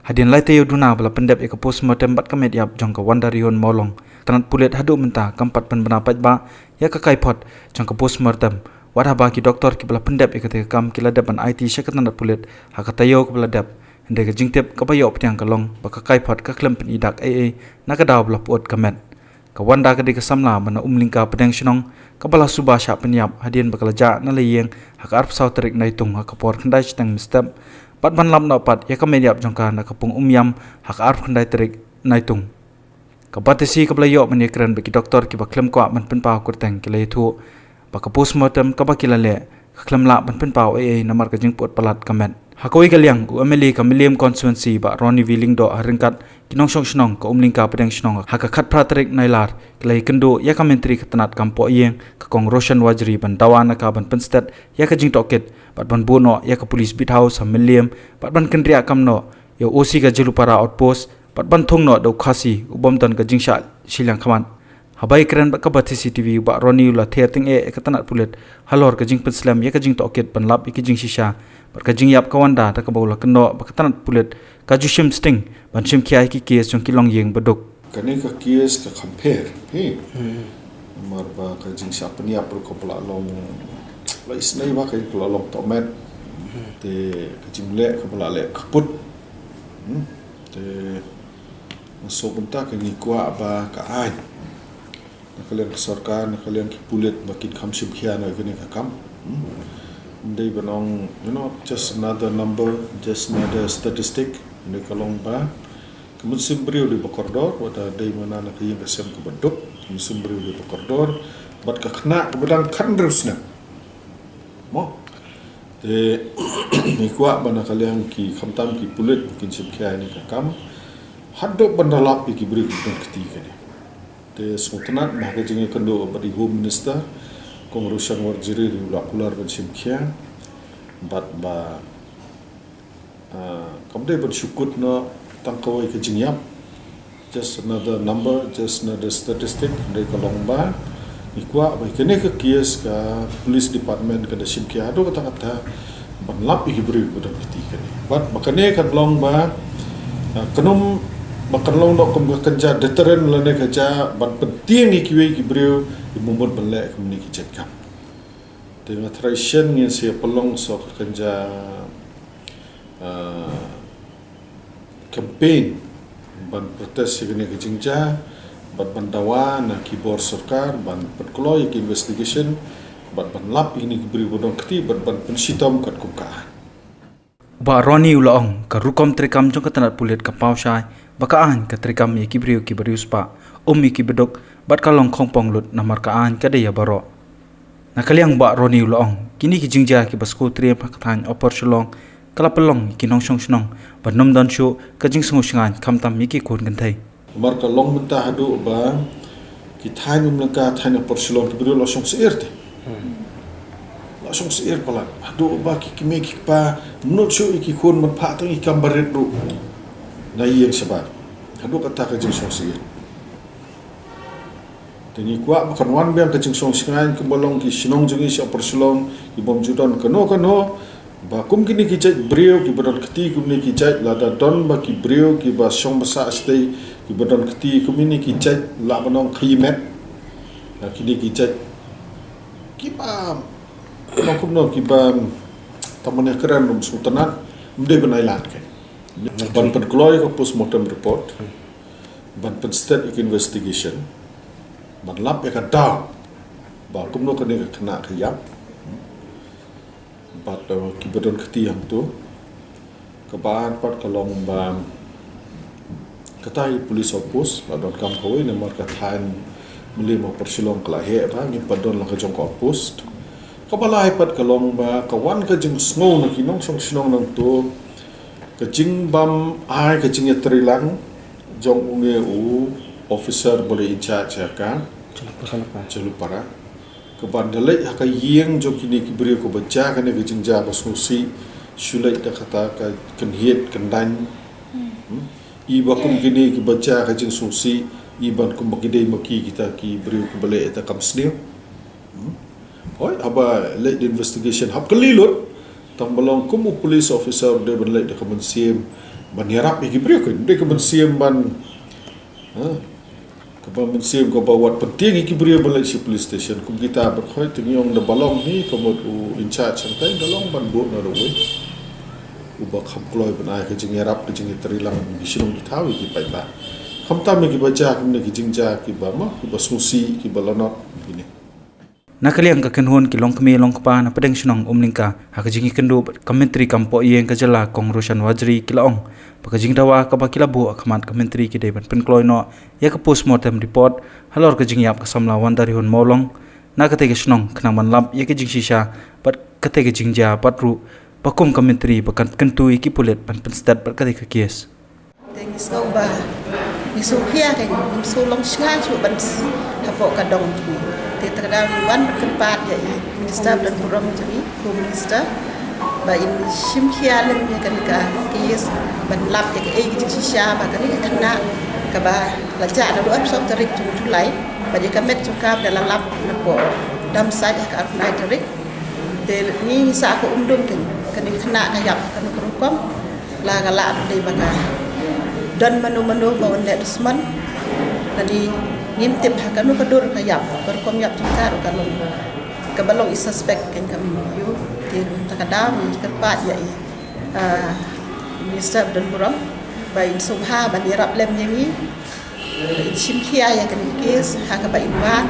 Hadian lai tayo duna bala pendep eka postmortem bat kamet yap jong ka wandarion molong. Tanat pulet hadu mentah kampat penbenapat ba ya ka kaipot jong ka postmortem. Wadah ba ki doktor ki bala pendep eka te kam kila depan IT syakat tanat pulet haka tayo ka bala dep. Hende ka jingtip ka bayo ptiang kalong ba ka kaipot ka klem pen idak AA na ka daw bala puot kamet. Ka wanda ka di ka samla mana umlingka pedang sinong ka bala subah syak penyap hadian bakal ja na layeng haka arp saw terik na itung haka por kendai citang mistep. Pat ban lam dapat ya ka mediap jongka na kapung umyam hak arf kendai terik naitung. Ka batesi ka belayo meni keren bagi doktor ki ba klem kwa man penpau kurteng ki lai thu ba ka postmortem ka ba kilale ka klem la ban penpau AA namar ka jingpot palat kamet. Hakoi kaliang u ameli ka miliam constituency ba Ronnie Willing do haringkat kinong song snong ka umlingka pedang snong haka khat praterik nailar ki lai kendo ya ka menteri ka tanat kampo yeng ka kong Roshan Wajri ban dawana ka ban penstet ya ka jing toket pat ban bono ya ka police beat house ha miliam pat ban kendria kamno ya OC ka Jelupara outpost pat ban thongno do khasi ubom tan ka jingsha silang khaman habai keren ba ka ba CCTV ba Ronnie la theting ka tanat pulet halor ka jing penslam ya ka jing toket ban lap ki jing shisha pat ka jing yap ka wanda ta ka bola kendo ba ka tanat pulet ka jushim sting ban shim kiai ki kes jong kilong yeng beduk kani ka kes ka compare mar ba ka jing sha peniap ko pula long la isnai ba ka ko long tomet te ka jing le ka pula le kaput te so bunta ka ni kwa ba ka ai na kalian sarkar na kalian ki pulet makin kham sim khia na kini ka kam ndai banong just another number, just another statistic ni kalong ba kemudian beriu di bakordor wada dai mana nak yang kesem ke beduk kemudian beriu di bakordor bat ka kena bedang kan terusna mo te ni kwa bana kalian ki khamtam ki pulit mungkin sibkhia ni ka kam haddo bandalap ki beri bedang ketiga ni te sultanat bahga jingi kendo badi home minister kong Roshan Wajri di ular ban sibkhia bat ba kamde bersyukur na tangkawai ke jingyap just another number, just another statistic dari kalong ba ikwa ba kene ke kies ka police department ka dasim ki ado kata-kata banlap hibri bedang ketika ni bat makane kan long ba kenom makan long dok kem kerja deterrent lane kerja ban penting ikiwe kibriu imumut belek kemni kicekam dengan tradition ngin sia pelong so kerja campaign ban protes segini ke jingja ban dawa na kibor sarkar ban perkloy ke investigation ban lap ini beri bodong keti ban pensitam kat kumkaan ba Ronnie ulaong ka rukom trikam jong katanat pulet ka pausai bakaan ka trikam ye kibriu ki berius pa ummi ki bedok bat kalong khongpong lut namar kaan ka daya baro na kaliang ba Ronnie ulaong kini ki jingja ki basko tri pakathan opor shlong kala pelong ki nong song snong ban nom dan shu ka jing sungu shngan khamtam mi ki kon gan thai mar ka long menta hadu ba ki thain umlaka thain opor shlong ki beriu lo song seerte langsung seir pala hadu ba ki me ki pa not shu ki kon man pha tang ikam baret ru na yeng sabar hadu kata ka jing song seir tini kwa makan wan biang ka jing song shngan ki bolong ki shnong jing si opor shlong ki bom judan kano ba kum kini ki jai brio ki badan keti kum ni ki jai lada don ba ki brio ki ba song basa stay ki badan keti kum ni ki jai la banong khimet na kini ki jai ki ba no kum no ki ba tamane keren rum sultanat mde banai lat ke ban pen kloy ko postmortem report ban pen state investigation ban lap ya ka da ba kum no kini kena khayap bat ki badan keti yang tu kebaan pat kalong ba katai police outpost badon kam koi nomor kathan melima persilong kelahe ba ni padon la ka jong outpost kabalai pat kalong ba kawan ka jing snow na kinong song snong nang tu ka jing bam ai ka jing trilang jong unge u officer boleh in charge ka Jelupara kebandalai haka yeng jok kini kibri ko baca kan ke jingja basnusi sulai da kata ka kenhiet kendan iba kum kini ki baca ka jing susi iban kum bagidai maki kita ki bri ko bale eta kam sneu hoi aba late investigation hab kelilut tambalong kum police officer de ban late ka mensim ban yarap iki brio kan de ke ban siam ban ke ban siam ko bawat penting iki brio balai si police station kum kita berkhoi tingyong da balong ni komod u in charge santai dalong ban bo na ro uba kham kloi ban ai ke jing yarap ke jing terilang bisinong ditawi ki pai ba kham ta me ki baca kum ne ki jingja ki ba ma ki basusi ki balonot begini Nakaliang ka kenhon ki long kami long kapa na pedeng sinong umlingka ha ka jingi kendu komentri kampo ieng ka jala kong Roshan Wajri ki laong paka jing dawa ka ba kilabu akamat komentri ki deban penkloi no ya ka postmortem report halor ka jingi ap ka samla wan dari hon molong na ka tege sinong kenang man lap ya ka jing shisha pat ka tege jingja patru pakum komentri bakan kentu iki pulet pan penstat pat ka tege kies Tengi sau ba ni su khia kai ni su long sha chu ban hapo ka dong tu te terdaw ni wan berkepat ya minister dan program jadi home minister ba in shim khia lem ya kan ka kis ban lap ya ke gi chi sha ba kan ni kana ka ba la ja na do ap so tarik tu tu lai ba je ka met chu ka da la lap na po dam sa ja ka na tarik te ni sa ko dum kan ni kana ka yap kan ko kom la ga la de ba ka dan manu-manu bawa net resman tadi ngintip hakanu kadur kayap berkom yap cakar kalau kebalong is suspect kan kami you tin takadaw ni kerpat ya minister dan buram bain subha ban yarap lem yang ni sim khia ya kan kes ha ka bain wa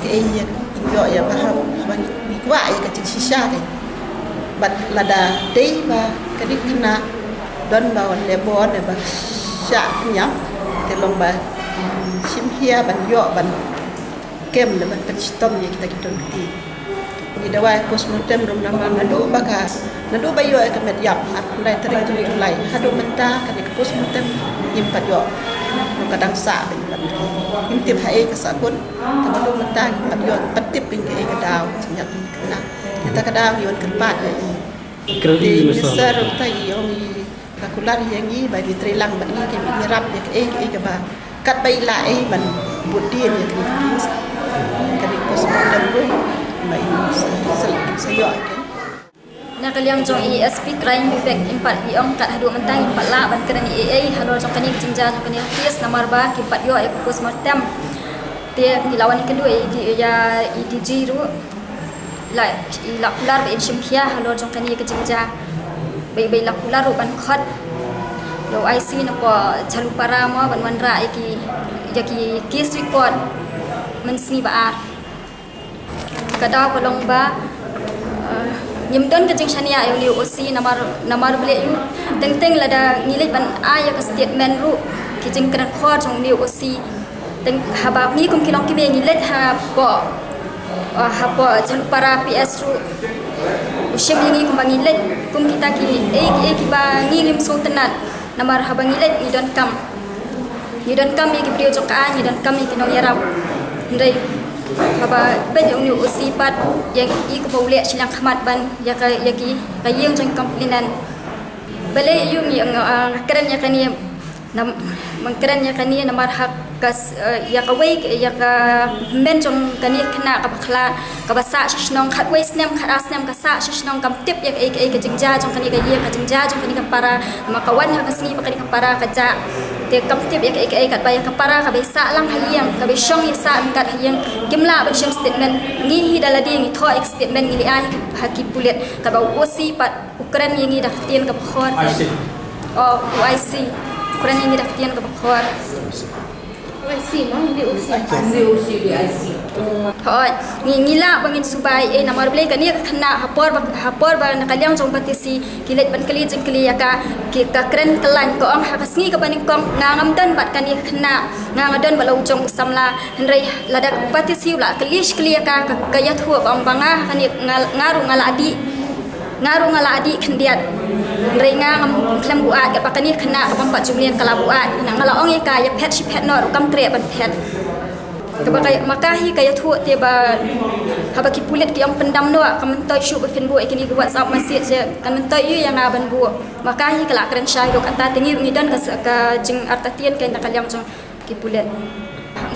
ke ya injo ya paham ban dikwa ya ka cing shisha kan bat lada dei ba kadik kena don bawan lebon ne ba syak nyam te long ba sim hia ban yo ban kem le ban pencitom ye kita kita ngerti ni dawa postmortem rum nama nado baka nado bayo ke mediap at lai tering tu lai hadu menta kan ke postmortem impat yo kadang sa ban imtip hae ke sakun nado menta impat yo petip ping ke daw senyap kena kita kadang yo kerpat ye kredi besar tai yo kakular yang ini bagi terilang bagi kami nyerap ya ke ba kat bai lai ban budin ya kini postmortem pun mai sayo kan na kaliang jong ESP crime effect impat iong kat hadu mentang impat la ban kerani AA halor jong kani jinja jong kani kes nomor ba impat yo ek postmortem te dilawan kedua ya EDG ru la kular ba inshimkhia halor jong kani ke jinja bay lakular ban khat lo IC na po chalu para mo ban wan ra ki yaki case record men sni ba kada ko long ba nyim don ka jing shania yo li OC namar ble yu teng lada ngilai ban aya ka statement ru ki jing kan khot jong li OC teng haba ni kum kilong ki be ngilai ha po chalu para PS ru usim ini kumbangilet kum kita ki ba ngilim so tenat namar habangilet ni don kam ki prio joka ni don kam ki no yarap ndai haba ben yung ni usipat yang I ko paule silang khamat ban ya ki kayeng jong komplinan bale yung yang keren ya kani nam mangkeren ya kani namar hak kas ya ka wei ya ka men jong kani khna ka bakhla ka basa shnong khat wei snem khat asnem ka sa shnong kam tip ya ka jingja jong kani ka ye ka jingja jong kani ka para makawan ha kasni pa kani ka para ka ja te kam tip ya ka ba ya ka para ka be sa lang hayang ka be shong ya sa kat hayang kimla ba shong statement ngi hi daladi ngi tho statement ngi ai haki pulet ka ba osi pat ukran ngi dak tien ka khor IC ukran ngi dak tien ka khor IC no hindi OC IC Thôi, ngila bangin subay namar blay kani khna hapor ba nakaliang jong patisi kilet ban kali jeng kali ka kren kelan ko ang hakasngi ka baning kom ngangam dan bat kani khna ngangadan balau jong samla henrei ladak patisi la kalish kali ka kaya thu bang banga kani ngaru ngala adi khendiat rei ngam klam buat ka pakani khna ka pampat jumlian kala buat ngala ong ka ya pet shi pet no kam kre ban pet kabakai makahi kaya thu te ba habaki pulit ki yang pendam no kamentoi shu ba finbu ikini WhatsApp masih je kamentoi yu yang aban bu makahi kala kren syai do kata tengi ngidan ka jing artatian kai nakalyang jong ki pulit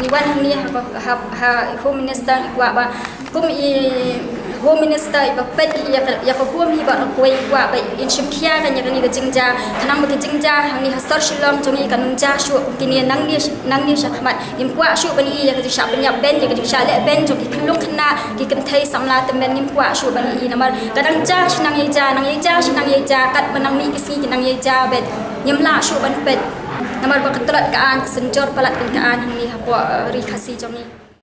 ni wan ni ha home minister kwa ba kum I Home Minister iba pet ya ko home hi ba ko wa ba in shim khia kan ya kan ni jingja kanang ba jingja hang ni hasar shilom jongi kan ja shu kini nang ni shakmat im kwa shu bani ya ka sha ban ya ben ya ka sha le ben jo ki khulung khna ki kan thai samla tem ben nim kwa shu bani namar kadang ja nang ye ja kat banang mi kisi nang ye ja bet nyam la shu ban pet namar ba katrat kaan senjor palat kan kaan hang ni ha po ri khasi jongi